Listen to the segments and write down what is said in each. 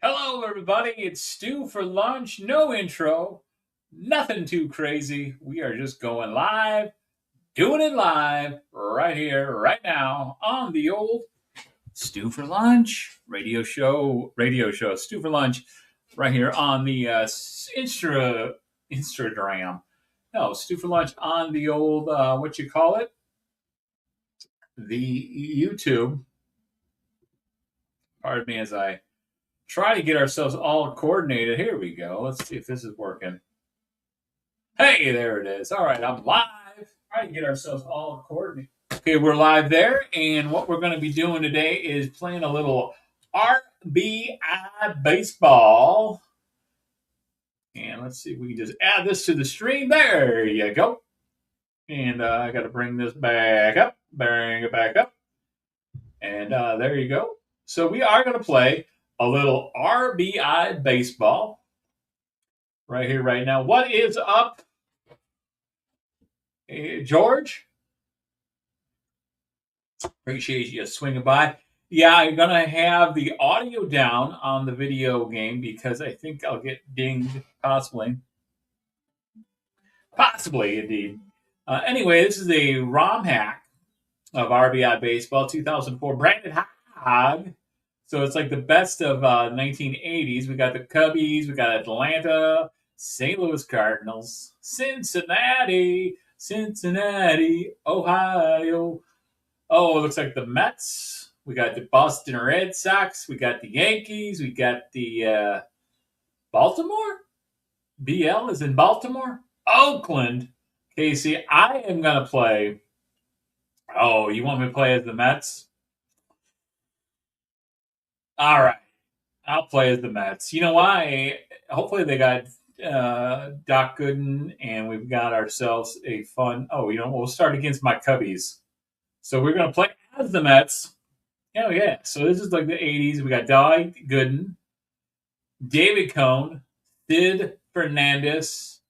Hello, everybody. It's Stu for lunch. No intro, nothing too crazy. We are just going live, doing it live right here, right now on the old Stu for Lunch Radio show, Stu for Lunch, right here on the Instagram. No, Stu for Lunch on the old, what you call it? The YouTube. Pardon me as I try to get ourselves all coordinated. Here we go. Let's see if this is working. Hey, there it is. All right, I'm live. Try to get ourselves all coordinated. Okay, we're live there, and what we're going to be doing today is playing a little RBI baseball. And let's see if we can just add this to the stream. There you go. And I got to bring this back up. Bring it back up. And there you go. So we are going to play a little RBI baseball right here, right now. What is up, George? Appreciate you swinging by. Yeah, I'm going to have the audio down on the video game because I think I'll get dinged, possibly. Possibly, indeed. Anyway, this is a ROM hack of RBI Baseball 2004, branded hog. So it's like the best of 1980s. We got the Cubbies, we got Atlanta, St. Louis Cardinals, Cincinnati, Ohio. Oh, it looks like the Mets. We got the Boston Red Sox. We got the Yankees. We got the Baltimore. BL is in Baltimore. Oakland. Casey, I am going to play. Oh, you want me to play as the Mets? All right. I'll play as the Mets. You know why? Hopefully they got Doc Gooden and we've got ourselves a fun. Oh, we'll start against my Cubbies. So we're going to play as the Mets. Oh, yeah. So this is like the 80s. We got Doc Gooden, David Cone, Sid Fernandez,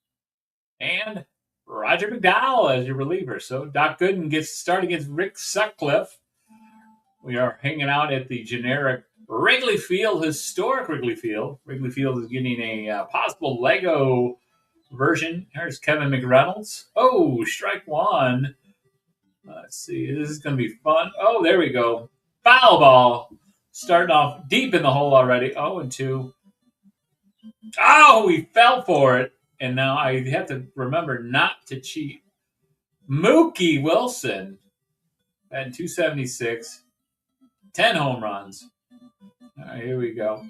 and Roger McDowell as your reliever. So Doc Gooden gets to start against Rick Sutcliffe. We are hanging out at the generic Wrigley Field, historic Wrigley Field. Wrigley Field is getting a possible Lego version. There's Kevin McReynolds. Oh, strike one. Let's see. This is going to be fun. Oh, there we go. Foul ball. Starting off deep in the hole already. 0-2. Oh, we fell for it. And now I have to remember not to cheat. Mookie Wilson at 276. 10 home runs. All right, here we go.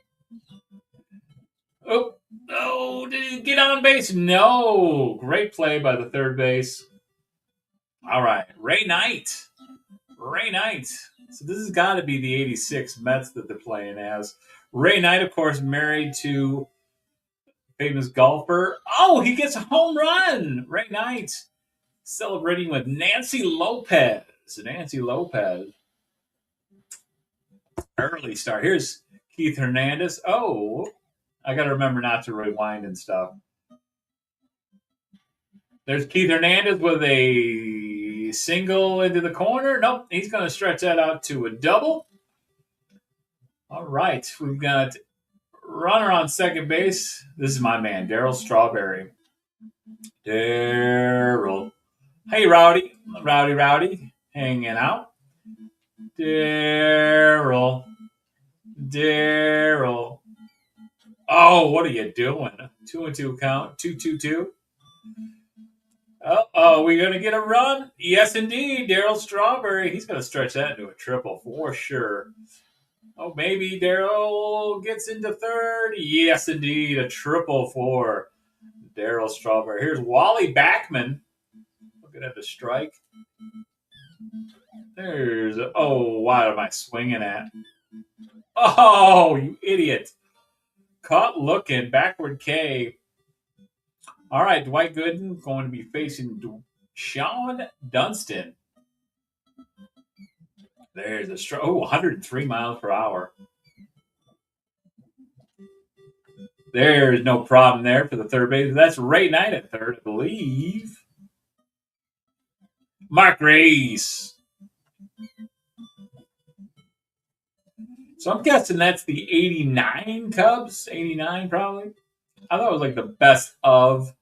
Oh, did he get on base? No. Great play by the third base. All right, Ray Knight. So this has got to be the 86 Mets that they're playing as. Ray Knight, of course, married to famous golfer. Oh, he gets a home run. Ray Knight celebrating with Nancy Lopez. Early start. Here's Keith Hernandez. Oh, I got to remember not to rewind and stuff. There's Keith Hernandez with a single into the corner. Nope, he's going to stretch that out to a double. All right, we've got runner on second base. This is my man, Darryl Strawberry. Darryl. Hey, Rowdy, hanging out. Darryl. Oh, what are you doing? 2-2 count. 2-2-2. Oh, we going to get a run? Yes, indeed. Darryl Strawberry. He's going to stretch that into a triple for sure. Oh, maybe Darryl gets into third. Yes, indeed. A triple for Darryl Strawberry. Here's Wally Backman. Looking at the strike. What am I swinging at? Oh, you idiot. Caught looking. Backward K. All right, Dwight Gooden going to be facing Sean Dunston. There's a strike. 103 miles per hour. There's no problem there for the third base. That's Ray Knight at third, I believe. Mark Grace. So I'm guessing that's the 89 Cubs. 89 probably. I thought it was like the best of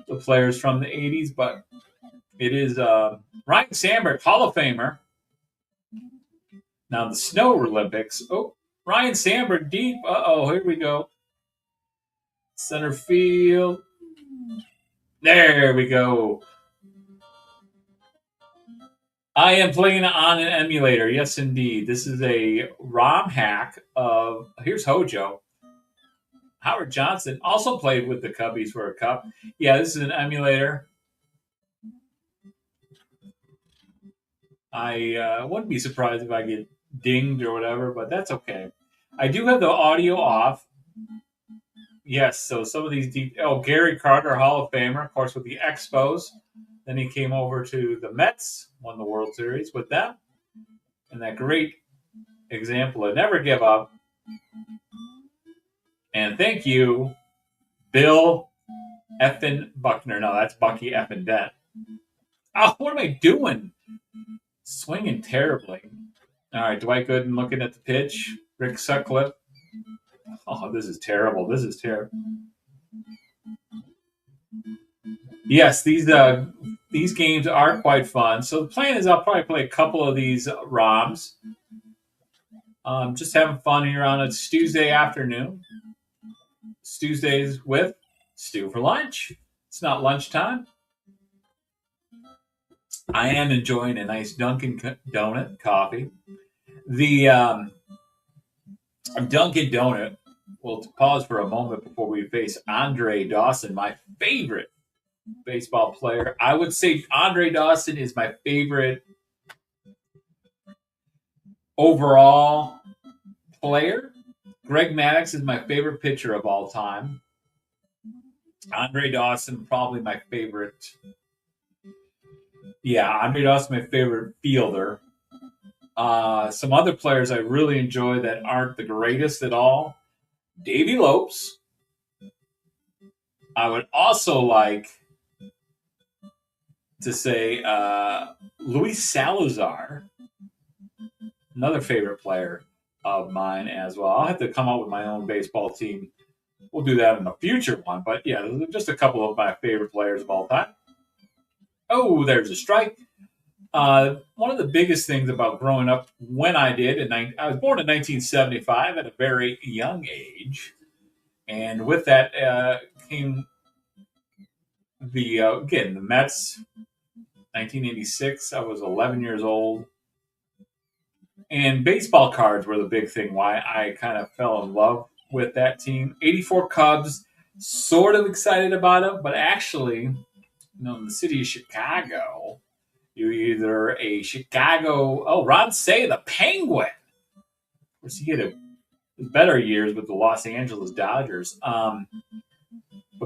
the players from the 80s, but it is Ryan Sandberg, Hall of Famer. Now the Snow Olympics. Oh, Ryan Sandberg deep. Uh-oh, here we go. Center field. There we go. I am playing on an emulator. Yes, indeed. This is a ROM hack of. Here's Hojo. Howard Johnson also played with the Cubbies for a cup. Yeah, this is an emulator. I wouldn't be surprised if I get dinged or whatever, but that's okay. I do have the audio off. Yes, so some of these deep. Oh, Gary Carter, Hall of Famer, of course, with the Expos. Then he came over to the Mets, won the World Series with them. And that great example of never give up. And thank you, Bill Effin Buckner. No, that's Bucky Effin Dent. Oh, what am I doing? Swinging terribly. All right, Dwight Gooden looking at the pitch. Rick Sutcliffe. Oh, this is terrible. This is terrible. Yes, these games are quite fun. So the plan is I'll probably play a couple of these ROMs. Just having fun here on a Tuesday afternoon. Tuesdays with Stu for lunch. It's not lunchtime. I am enjoying a nice Dunkin' Donut coffee. The Dunkin' Donut. We'll pause for a moment before we face Andre Dawson, my favorite baseball player. I would say Andre Dawson is my favorite overall player. Greg Maddux is my favorite pitcher of all time. Andre Dawson, probably my favorite. Yeah, Andre Dawson, my favorite fielder. Some other players I really enjoy that aren't the greatest at all. Davey Lopes. I would also like to say Luis Salazar, another favorite player of mine as well. I'll have to come up with my own baseball team. We'll do that in a future one. But yeah, just a couple of my favorite players of all time. Oh, there's a strike. One of the biggest things about growing up when I did, and I was born in 1975 at a very young age. And with that came the Mets, 1986. I was 11 years old. And baseball cards were the big thing why I kind of fell in love with that team. 84 Cubs, sort of excited about them, but actually, in the city of Chicago, you're either a Ron Say, the Penguin. Of course, he had better years with the Los Angeles Dodgers. But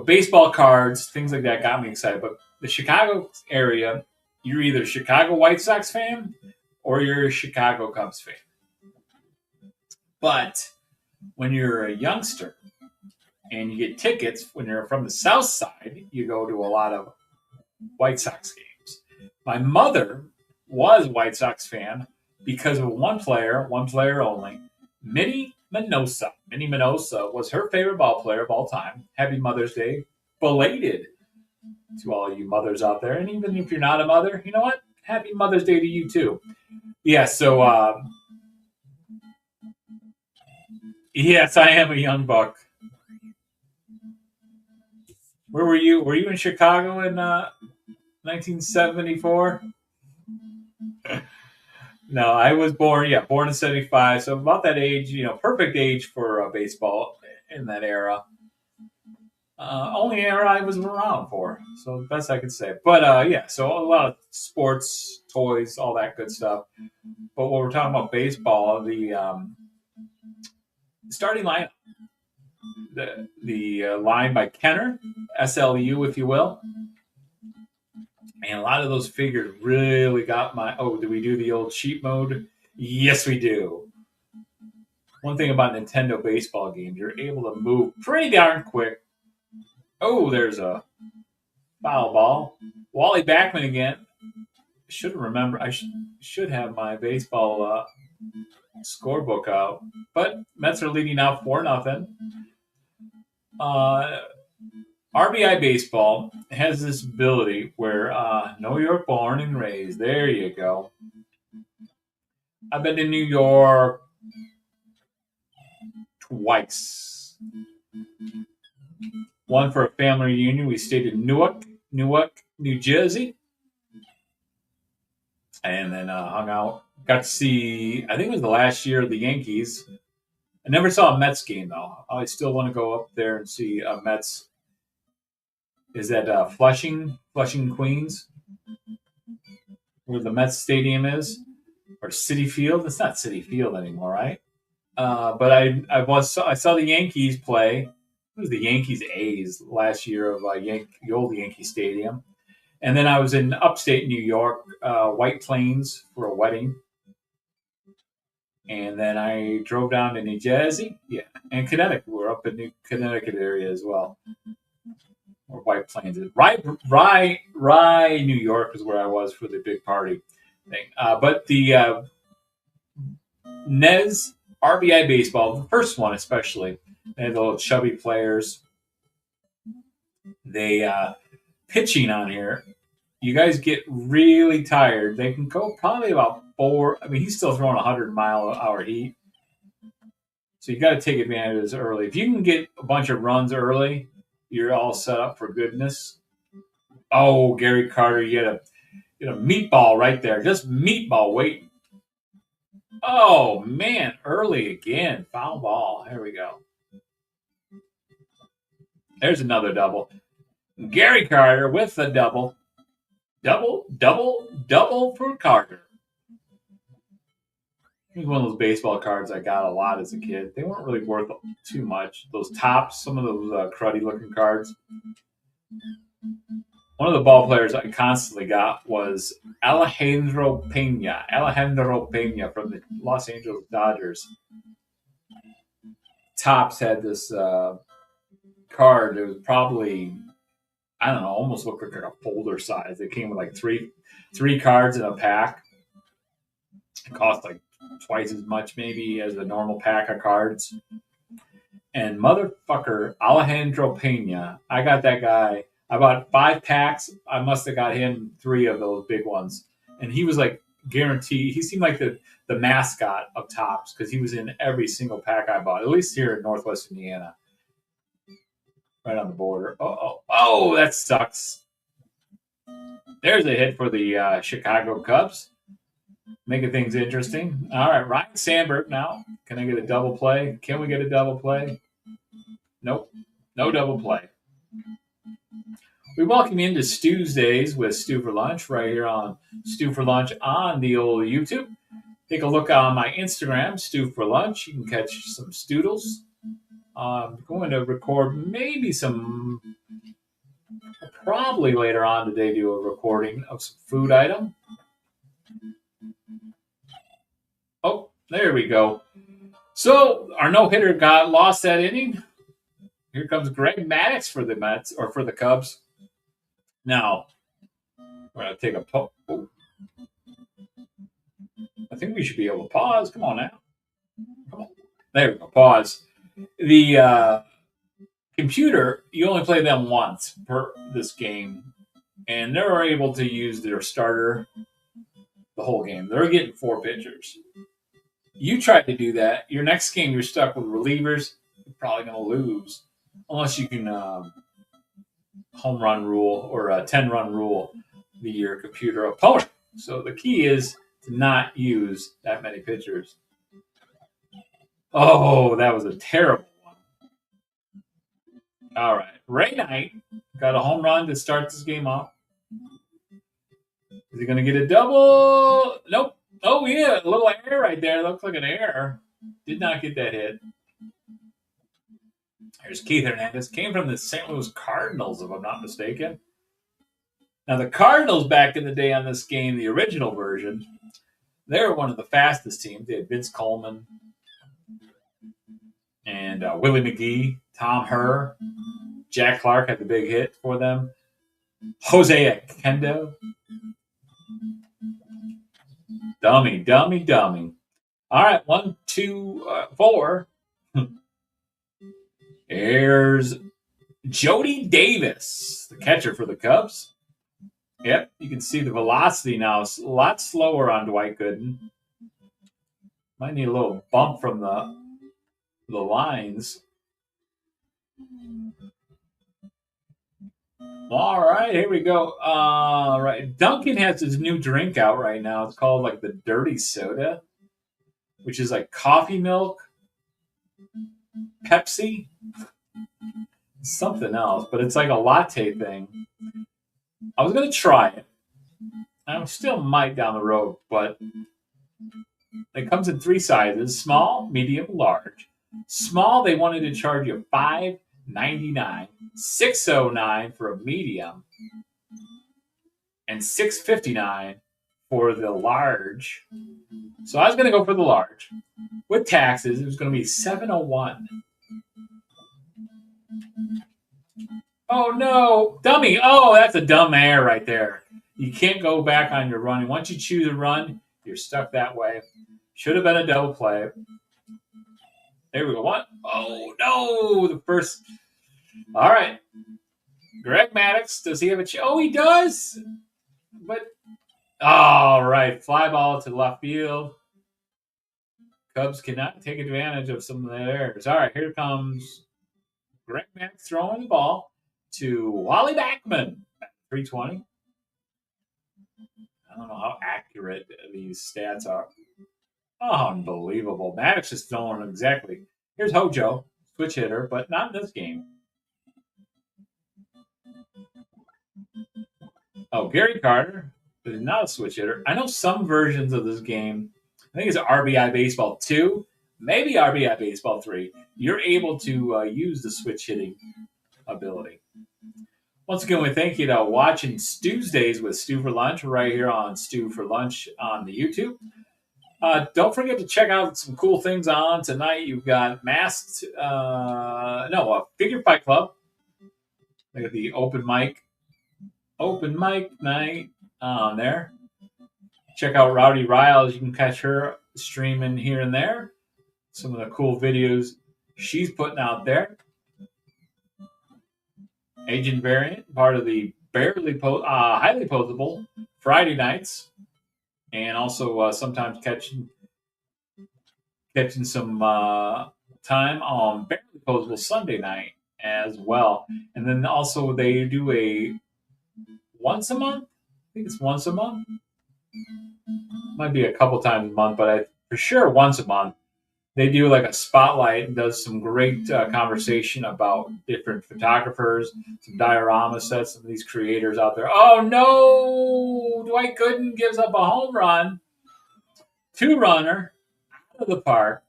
baseball cards, things like that got me excited. But the Chicago area, you're either a Chicago White Sox fan or you're a Chicago Cubs fan. But when you're a youngster and you get tickets, when you're from the South Side, you go to a lot of White Sox games. My mother was a White Sox fan because of one player only, Minnie Minoso. Minnie Minoso was her favorite ball player of all time. Happy Mother's Day. Belated to all you mothers out there. And even if you're not a mother, you know what? Happy Mother's Day to you too. Yeah, so yes, I am a young buck. Where were you? Were you in Chicago in 1974? No, I was born in 75. So about that age, perfect age for baseball in that era. Only era I was around for. So best I could say. But so a lot of sports, toys, all that good stuff. But when we're talking about baseball, the starting lineup, the line by Kenner, SLU, if you will. And a lot of those figures really got my... Oh, do we do the old cheat mode? Yes, we do. One thing about Nintendo baseball games, you're able to move pretty darn quick. Oh, there's a foul ball. Wally Backman again. I should have my baseball scorebook out. But Mets are leading out 4-0. RBI Baseball has this ability where New York born and raised. There you go. I've been to New York twice. One for a family reunion. We stayed in Newark, New Jersey. And then hung out. Got to see, I think it was the last year of the Yankees. I never saw a Mets game, though. I still want to go up there and see Mets. Is that Flushing, Queens, where the Mets Stadium is? Or Citi Field? It's not Citi Field anymore, right? But I saw the Yankees play. It was the Yankees A's last year of the old Yankee Stadium. And then I was in upstate New York, White Plains, for a wedding. And then I drove down to New Jersey. Yeah. And Connecticut. We're up in the Connecticut area as well. Or White Plains. Rye, New York is where I was for the big party thing. But the Nez RBI Baseball, the first one especially, they had the little chubby players. They pitching on here, you guys get really tired. They can go probably about 4. I mean, he's still throwing 100-mile-an-hour heat. So you got to take advantage of this early. If you can get a bunch of runs early, you're all set up for goodness. Oh, Gary Carter, you had a meatball right there. Just meatball waiting. Oh, man, early again. Foul ball. Here we go. There's another double. Gary Carter with the double. Double for Carter. Here's one of those baseball cards I got a lot as a kid. They weren't really worth too much. Those tops, some of those cruddy-looking cards. One of the ball players I constantly got was Alejandro Pena from the Los Angeles Dodgers. Tops had this card. It was probably, I don't know, almost looked like a folder size. It came with like three cards in a pack. It cost like twice as much maybe as a normal pack of cards. And motherfucker, Alejandro Pena, I got that guy. I bought 5 packs. I must have got him 3 of those big ones. And he was like guaranteed. He seemed like the mascot of Topps because he was in every single pack I bought, at least here in Northwest Indiana. Right on the border. Oh, that sucks. There's a hit for the Chicago Cubs. Making things interesting. All right, Ryan Sandberg now. Can I get a double play? Can we get a double play? Nope. No double play. We welcome you into STuesdays with Stu for Lunch right here on Stu for Lunch on the old YouTube. Take a look on my Instagram, Stu for Lunch. You can catch some stoodles. I'm going to record maybe probably later on today, do a recording of some food item. Oh, there we go. So our no-hitter got lost that inning. Here comes Greg Maddux for the Mets or for the Cubs. Now, we're going to take a pause. I think we should be able to pause. Come on now. Come on. There we go. Pause. The computer, you only play them once per this game, and they're able to use their starter the whole game. They're getting 4 pitchers. You try to do that. Your next game, you're stuck with relievers. You're probably going to lose unless you can home run rule or a 10-run rule your computer opponent. So the key is to not use that many pitchers. Oh, that was a terrible one. All right. Ray Knight got a home run to start this game off. Is he going to get a double? Nope. Oh, yeah. A little error right there. Looks like an error. Did not get that hit. Here's Keith Hernandez. Came from the St. Louis Cardinals, if I'm not mistaken. Now, the Cardinals back in the day on this game, the original version, they were one of the fastest teams. They had Vince Coleman and Willie McGee, Tom Herr. Jack Clark had the big hit for them. Jose Akendo. Dummy. All right, 1, 2, 4. Here's Jody Davis, the catcher for the Cubs. Yep, you can see the velocity now is a lot slower on Dwight Gooden. Might need a little bump from the lines. All right, here we go. All right, Duncan has his new drink out right now. It's called like the Dirty Soda, which is like coffee milk, Pepsi, something else, but it's like a latte thing. I was gonna try it. I still might down the road, but it comes in 3 sizes: small, medium, large. Small, they wanted to charge you $5.99, $6.09 for a medium, and $6.59 for the large. So I was going to go for the large. With taxes, it was going to be $7.01. Oh no, dummy! Oh, that's a dumb error right there. You can't go back on your running. Once you choose a run, you're stuck that way. Should have been a double play. There we go. What? Oh no! The first. All right. Greg Maddux, does he have a? Oh, he does. But all right, fly ball to left field. Cubs cannot take advantage of some of their errors. All right, here comes Greg Maddux throwing the ball to Wally Backman. 320. I don't know how accurate these stats are. Oh, unbelievable. Maddox is throwing exactly. Here's Hojo, switch hitter, but not in this game. Oh, Gary Carter is not a switch hitter. I know some versions of this game. I think it's RBI Baseball 2, maybe RBI Baseball 3. You're able to use the switch hitting ability. Once again, we thank you to watching STuesdays with Stu for Lunch right here on Stu for Lunch on the YouTube. Don't forget to check out some cool things on tonight. You've got Masked, Figure Fight Club. They got the open mic night on there. Check out Rowdy Riles. You can catch her streaming here and there. Some of the cool videos she's putting out there. Agent Variant, part of the highly posable Friday nights, and also sometimes catching some time on barely posable Sunday night as well. And then also they do a once a month. I think it's once a month. Might be a couple times a month, but for sure once a month. They do like a spotlight and does some great conversation about different photographers, some diorama sets, some of these creators out there. Oh no! Dwight Gooden gives up a home run. 2-runner out of the park.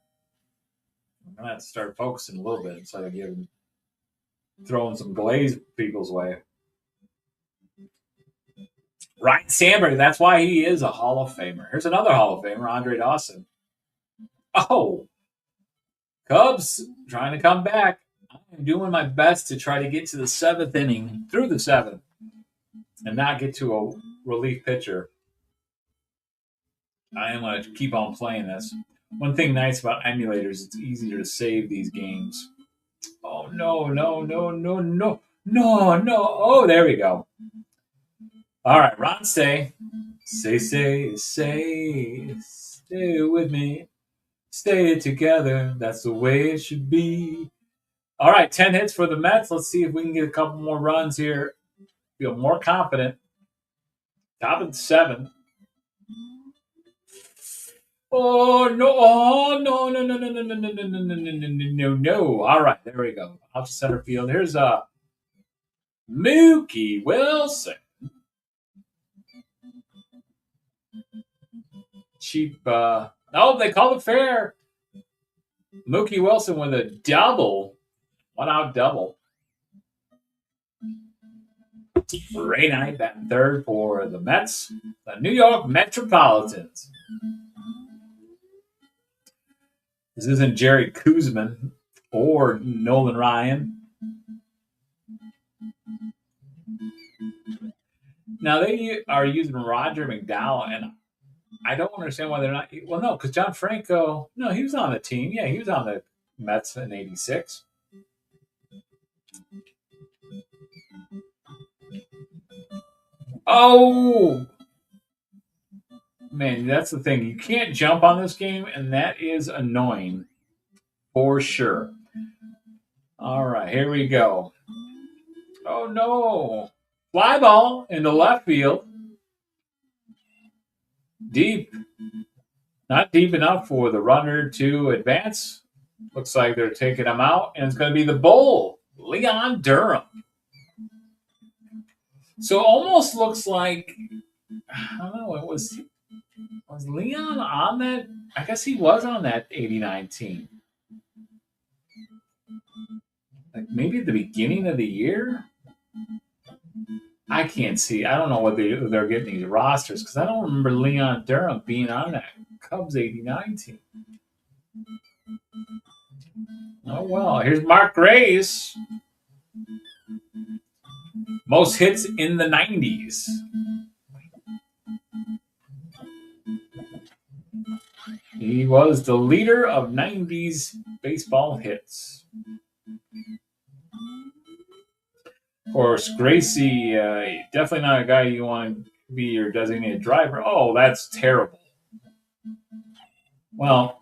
I'm gonna have to start focusing a little bit instead of throwing some glaze people's way. Ryan Sandberg, that's why he is a Hall of Famer. Here's another Hall of Famer, Andre Dawson. Oh, Cubs trying to come back. I'm doing my best to try to get to the 7th inning, through the 7th, and not get to a relief pitcher. I am going to keep on playing this. One thing nice about emulators, it's easier to save these games. Oh, no. Oh, there we go. All right, Ron Say with me. Stay together. That's the way it should be. All right, 10 hits for the Mets. Let's see if we can get a couple more runs here. Feel more confident. Top of the 7th. Oh no! Oh no! All right, there we go. Out to center field. Here's Mookie Wilson. Cheap. They called it fair. Mookie Wilson with a double. 1-out double. Ray Knight batting third for the Mets. The New York Metropolitans. This isn't Jerry Kuzman or Nolan Ryan. Now they are using Roger McDowell, and I don't understand why they're not. Well, no, because John Franco, no, he was on the team. Yeah, he was on the Mets in '86. Oh, man, that's the thing. You can't jump on this game, and that is annoying for sure. All right, here we go. Oh, no. Fly ball into left field. Deep. Not deep enough for the runner to advance. Looks like they're taking him out, and it's going to be the bull, Leon Durham. So almost looks like, I don't know, was Leon on that? I guess he was on that '89 team. Like maybe at the beginning of the year. I can't see. I don't know what they're getting these rosters because I don't remember Leon Durham being on that Cubs '89 team. Oh well, here's Mark Grace. Most hits in the '90s. He was the leader of '90s baseball hits. Of course, Gracie, definitely not a guy you want to be your designated driver. Oh, that's terrible. Well,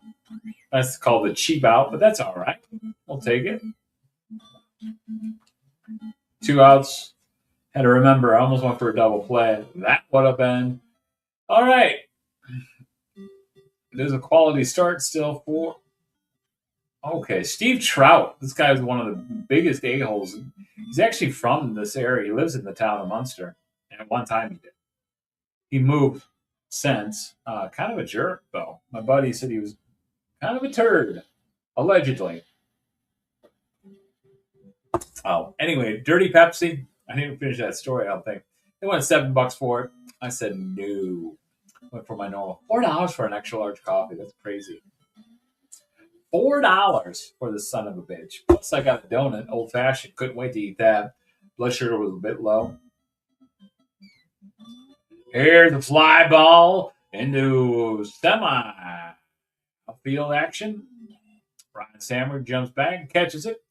that's called a cheap out, but that's all right. We'll take it. 2 outs. Had to remember, I almost went for a double play. That would have been all right. There's a quality start still for. Okay, Steve Trout. This guy is one of the biggest a-holes. He's actually from this area. He lives in the town of Munster. And at one time he did. He moved since. Kind of a jerk, though. My buddy said he was kind of a turd. Allegedly. Oh, anyway, Dirty Pepsi. I didn't finish that story, I don't think. They wanted $7 for it. I said no. Went for my normal $4 for an extra large coffee. That's crazy. $4 for the son of a bitch. Plus, I got a donut, old fashioned. Couldn't wait to eat that. Blood sugar was a bit low. Here's the fly ball into semi field action. Ryan Sammer jumps back and catches it.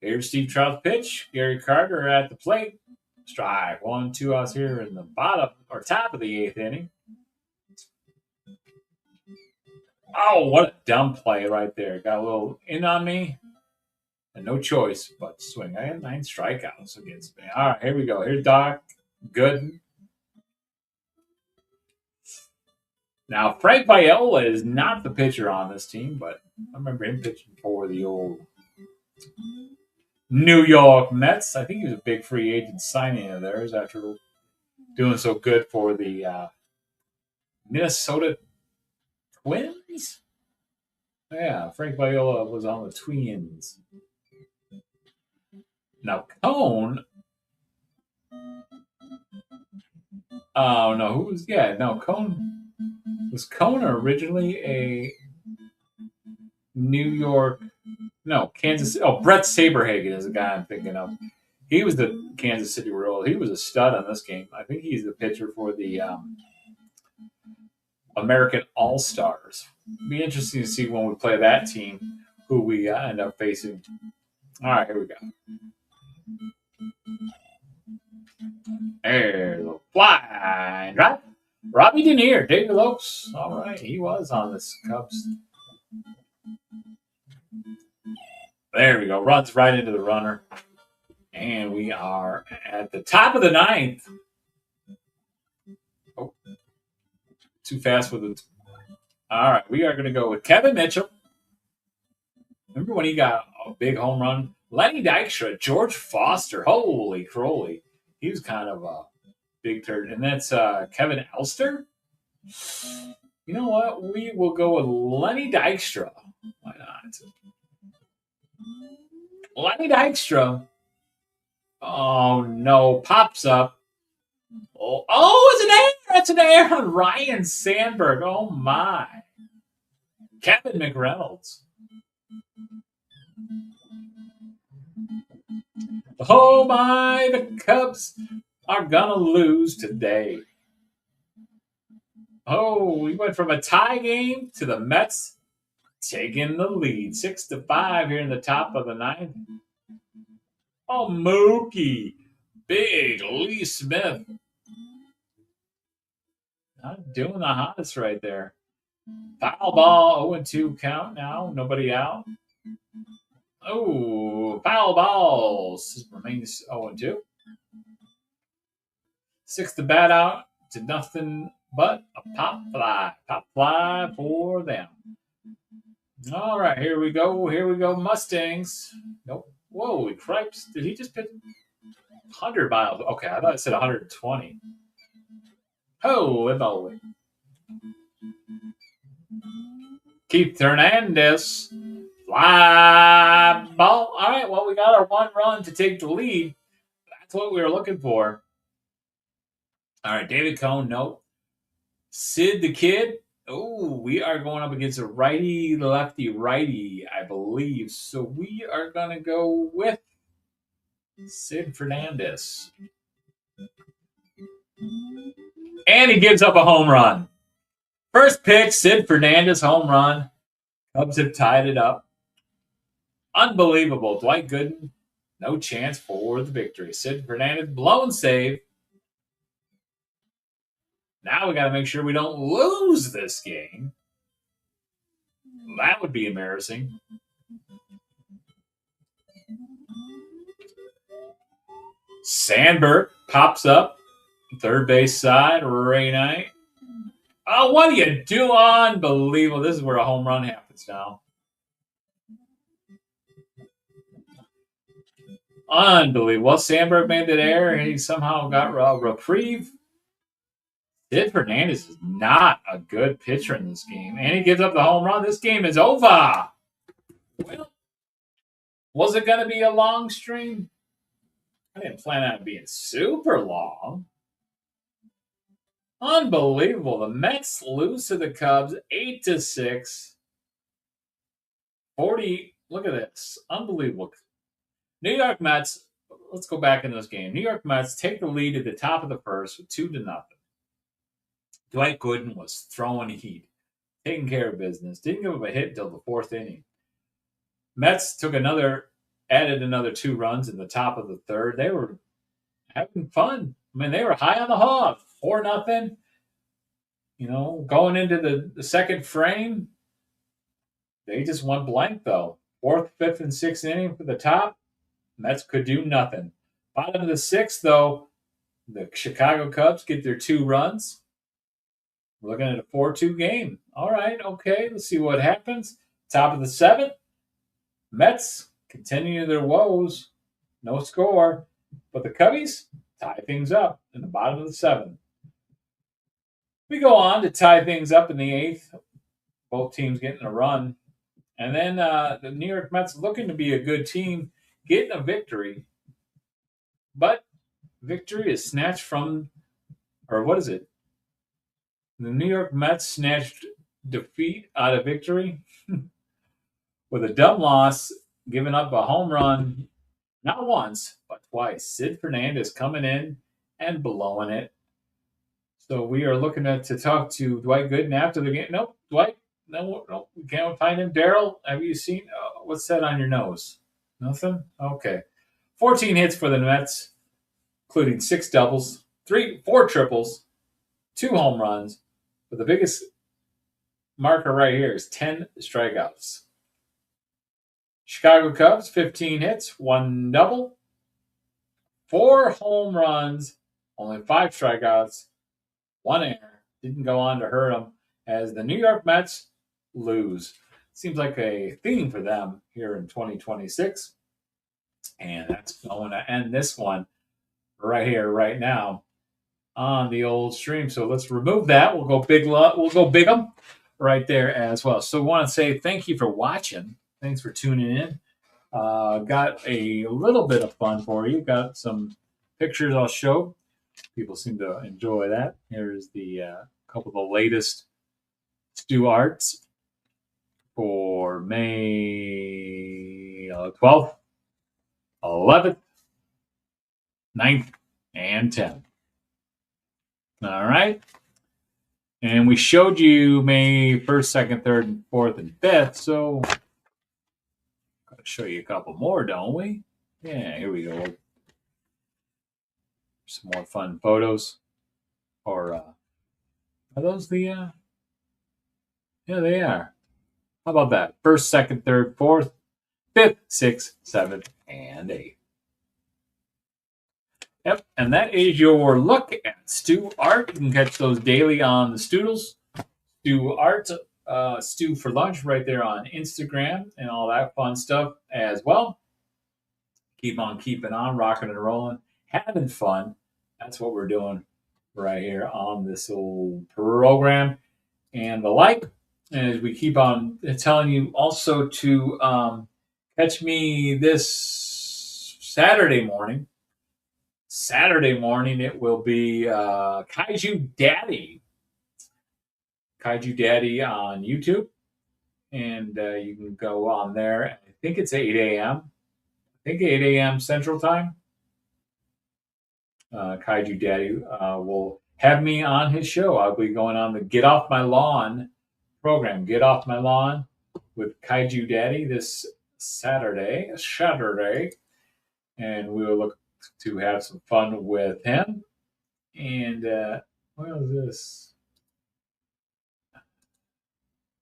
Here's Steve Trout's pitch. Gary Carter at the plate. Strike 1, 2 outs here in the bottom or top of the 8th inning. Oh, what a dumb play right there. Got a little in on me. And no choice but swing. I had 9 strikeouts against me. All right, here we go. Here's Doc Gooden. Now, Frank Viola is not the pitcher on this team, but I remember him pitching for the old New York Mets. I think he was a big free agent signing of theirs after doing so good for the Minnesota Twins. Yeah, Frank Viola was on the Twins. Now, Cone. Oh, no. Who was. Yeah, no, Cone. Was Cone originally a New York. No, Kansas. Oh, Brett Saberhagen is the guy I'm thinking of. He was the Kansas City Royal. He was a stud on this game. I think he's the pitcher for the American All-Stars. Be interesting to see when we play that team who we end up facing. All right, here we go. There's a fly and drop. Robbie Denier, David Lopes. All right, he was on this Cubs. There we go. Runs right into the runner. And we are at the top of the 9th. Oh, too fast with it. All right, we are going to go with Kevin Mitchell. Remember when he got a big home run? Lenny Dykstra, George Foster. Holy crowley. He was kind of a big turd. And that's Kevin Elster. You know what? We will go with Lenny Dykstra. Why not? Lenny Dykstra. Oh, no. Pops up. Oh, it's an error. It's an error on Ryan Sandberg. Oh, my. Kevin McReynolds. Oh, my. The Cubs are going to lose today. Oh, we went from a tie game to the Mets taking the lead, 6-5 here in the top of the ninth. Oh, Mookie, big Lee Smith, not doing the hottest right there. Foul ball, 0-2 count now, nobody out. Oh, foul balls remains 0-2. 6 to bat out to nothing but a pop fly. Pop fly for them. All right, here we go. Here we go, Mustangs. Nope. Whoa, cripes. Did he just pitch 100 miles? Okay, I thought it said 120. Oh, Keith Hernandez. Fly ball. All right, well, we got our 1 run to take the lead. That's what we were looking for. All right, David Cone, nope. Sid the Kid. Oh, we are going up against a righty, lefty, righty, I believe. So we are going to go with Sid Fernandez. And he gives up a home run. First pitch, Sid Fernandez home run. Cubs have tied it up. Unbelievable. Dwight Gooden, no chance for the victory. Sid Fernandez, blown save. Now we got to make sure we don't lose this game. That would be embarrassing. Sandberg pops up. Third base side, Ray Knight. Oh, what do you do? Unbelievable. This is where a home run happens now. Unbelievable. Well, Sandberg made that error, and he somehow got a reprieve. Sid Fernandez is not a good pitcher in this game, and he gives up the home run. This game is over. Well, was it going to be a long stream? I didn't plan on it being super long. Unbelievable. The Mets lose to the Cubs 8-6. 40. Look at this. Unbelievable. New York Mets, let's go back in this game. New York Mets take the lead at the top of the first with 2-0. Dwight Gooden was throwing heat, taking care of business. Didn't give up a hit until the 4th inning. Mets added another 2 runs in the top of the 3rd. They were having fun. I mean, they were high on the hog. 4-0. You know, going into the 2nd frame, they just went blank, though. 4th, 5th, and 6th inning for the top. Mets could do nothing. Bottom of the 6th, though, the Chicago Cubs get their 2 runs. We're looking at a 4-2 game. All right, okay, let's see what happens. Top of the 7th, Mets continue their woes. No score. But the Cubbies tie things up in the bottom of the 7th. We go on to tie things up in the 8th. Both teams getting a run. And then the New York Mets looking to be a good team, getting a victory. But victory is snatched from, or what is it? The New York Mets snatched defeat out of victory with a dumb loss, giving up a home run, not once, but twice. Sid Fernandez coming in and blowing it. So we are looking to talk to Dwight Gooden after the game. Nope, Dwight, no, we can't find him. Daryl, have you seen what's that on your nose? Nothing? Okay. 14 hits for the Mets, including 6 doubles, 4 triples, 2 home runs. But the biggest marker right here is 10 strikeouts. Chicago Cubs, 15 hits, 1 double, 4 home runs, only 5 strikeouts, 1 error. Didn't go on to hurt them as the New York Mets lose. Seems like a theme for them here in 2026. And that's going to end this one right here, right now on the old stream. So let's remove that. We'll go big 'em right there as well. So we want to say thank you for watching. Thanks for tuning in. Got a little bit of fun for you. Got some pictures I'll show. People seem to enjoy that. Here's the couple of the latest Stu arts for May 12th, 11th, 9th, and 10th. All right. And we showed you May 1st, 2nd, 3rd, 4th, and 5th. So gotta show you a couple more, don't we? Yeah, here we go. Some more fun photos. Or are those the? Yeah, they are. How about that? 1st, 2nd, 3rd, 4th, 5th, 6th, 7th, and 8th. Yep, and that is your look at Stu Art. You can catch those daily on the Stoodles. Stu Art, Stu for Lunch, right there on Instagram and all that fun stuff as well. Keep on keeping on, rocking and rolling, having fun. That's what we're doing right here on this old program. And the like, as we keep on telling you also to catch me this Saturday morning. Saturday morning, it will be Kaiju Daddy. Kaiju Daddy on YouTube. And you can go on there. I think it's 8 a.m. I think 8 a.m. Central Time. Kaiju Daddy will have me on his show. I'll be going on the Get Off My Lawn program. Get Off My Lawn with Kaiju Daddy this Saturday. And we will look to have some fun with him. And what is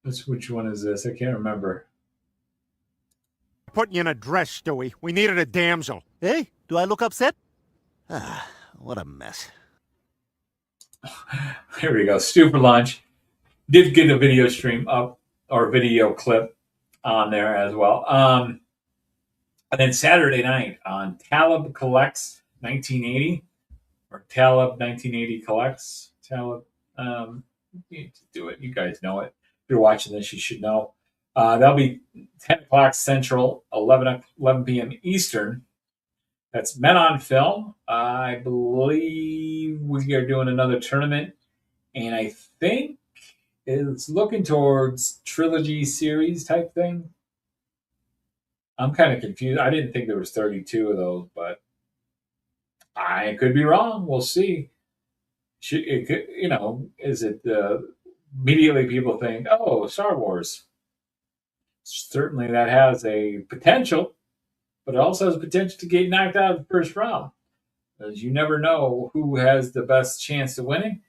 this? Which one is this? I can't remember. Putting you in a dress, Stewie. We needed a damsel. Hey, do I look upset? Ah, what a mess. Here we go. Stu for Lunch. Did get a video stream up, or video clip on there as well. And then Saturday night on Talib Collects 1980, or Talib 1980 Collects. Talib, you do it. You guys know it. If you're watching this, you should know. That'll be 10 o'clock Central, 11 p.m. Eastern. That's Men on Film. I believe we are doing another tournament, and I think it's looking towards trilogy series type thing. I'm kind of confused. I didn't think there was 32 of those, but I could be wrong. We'll see. Is it immediately people think, oh, Star Wars? Certainly that has a potential, but it also has potential to get knocked out of the first round. Because you never know who has the best chance of winning.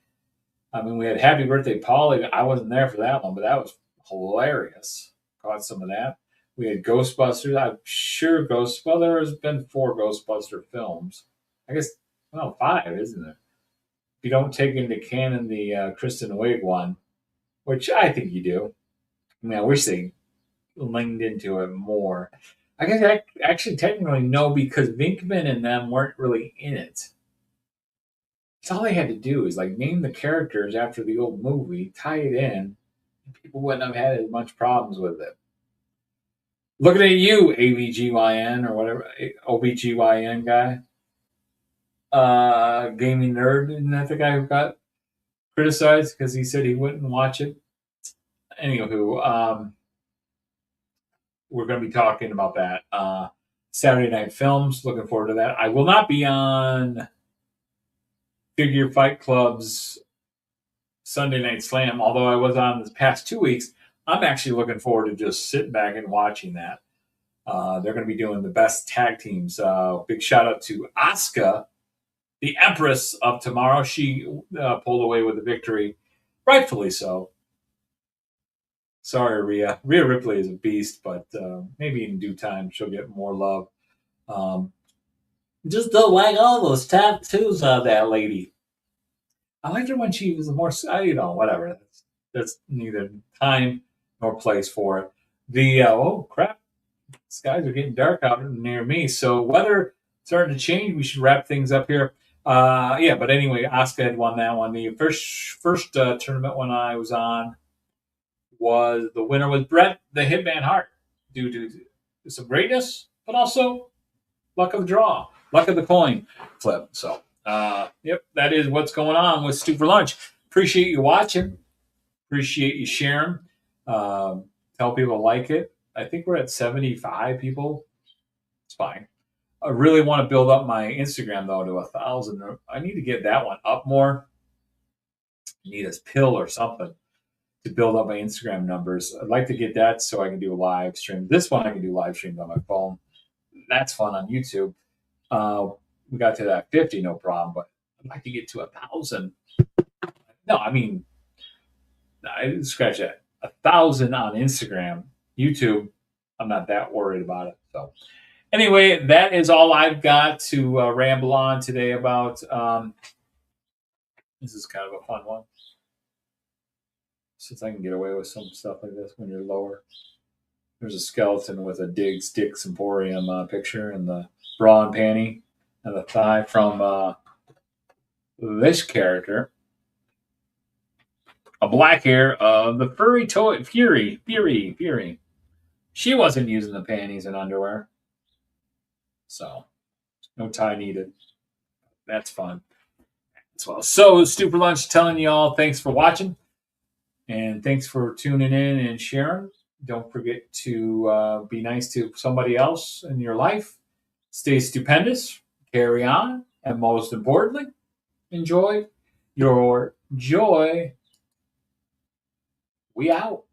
I mean, we had Happy Birthday, Polly. I wasn't there for that one, but that was hilarious. Caught some of that. We had Ghostbusters. I'm sure there has been 4 Ghostbuster films. I guess, 5, isn't there? If you don't take into canon the Kristen Wiig one, which I think you do. I mean, I wish they leaned into it more. I guess I actually technically no, because Vinkman and them weren't really in it. So all they had to do is name the characters after the old movie, tie it in, and people wouldn't have had as much problems with it. Looking at you, AVGYN or whatever, OBGYN guy. Gaming nerd, isn't that the guy who got criticized because he said he wouldn't watch it? Anywho, we're going to be talking about that. Saturday Night Films, looking forward to that. I will not be on Figure Fight Club's Sunday Night Slam, although I was on this past 2 weeks. I'm actually looking forward to just sitting back and watching that. They're going to be doing the best tag teams. Big shout out to Asuka, the Empress of Tomorrow. She pulled away with the victory, rightfully so. Sorry, Rhea. Rhea Ripley is a beast, but maybe in due time she'll get more love. Just don't like all those tattoos on that lady. I liked her when she was more, whatever. That's neither time nor place for it. Oh crap, skies are getting dark out near me. So weather starting to change. We should wrap things up here. But anyway, Asuka had won that one. The first tournament one I was on was the winner was Bret the Hitman Hart, due to some greatness, but also luck of the draw, luck of the coin flip. So, that is what's going on with Stu for Lunch. Appreciate you watching. Appreciate you sharing. Tell people like it. I think we're at 75 people. It's fine. I really want to build up my Instagram though to 1,000. I need to get that one up more. need a pill or something to build up my Instagram numbers. I'd like to get that so I can do a live stream. This one I can do live streams on my phone. That's fun on YouTube. We got to that 50, no problem, but I'd like to get to 1,000. No, I mean, I scratch that. 1,000 on Instagram, YouTube. I'm not that worried about it. So, anyway, that is all I've got to ramble on today about. This is kind of a fun one, since I can get away with some stuff like this when you're lower. There's a skeleton with a Dick's Emporium picture and the bra and panty and the thigh from this character. A black hair of the furry toy Fury. She wasn't using the panties and underwear, so no tie needed. That's fun as well. So, Stupid Lunch telling you all thanks for watching, and thanks for tuning in and sharing. Don't forget to be nice to somebody else in your life. Stay stupendous, carry on, and most importantly, enjoy your joy. We out.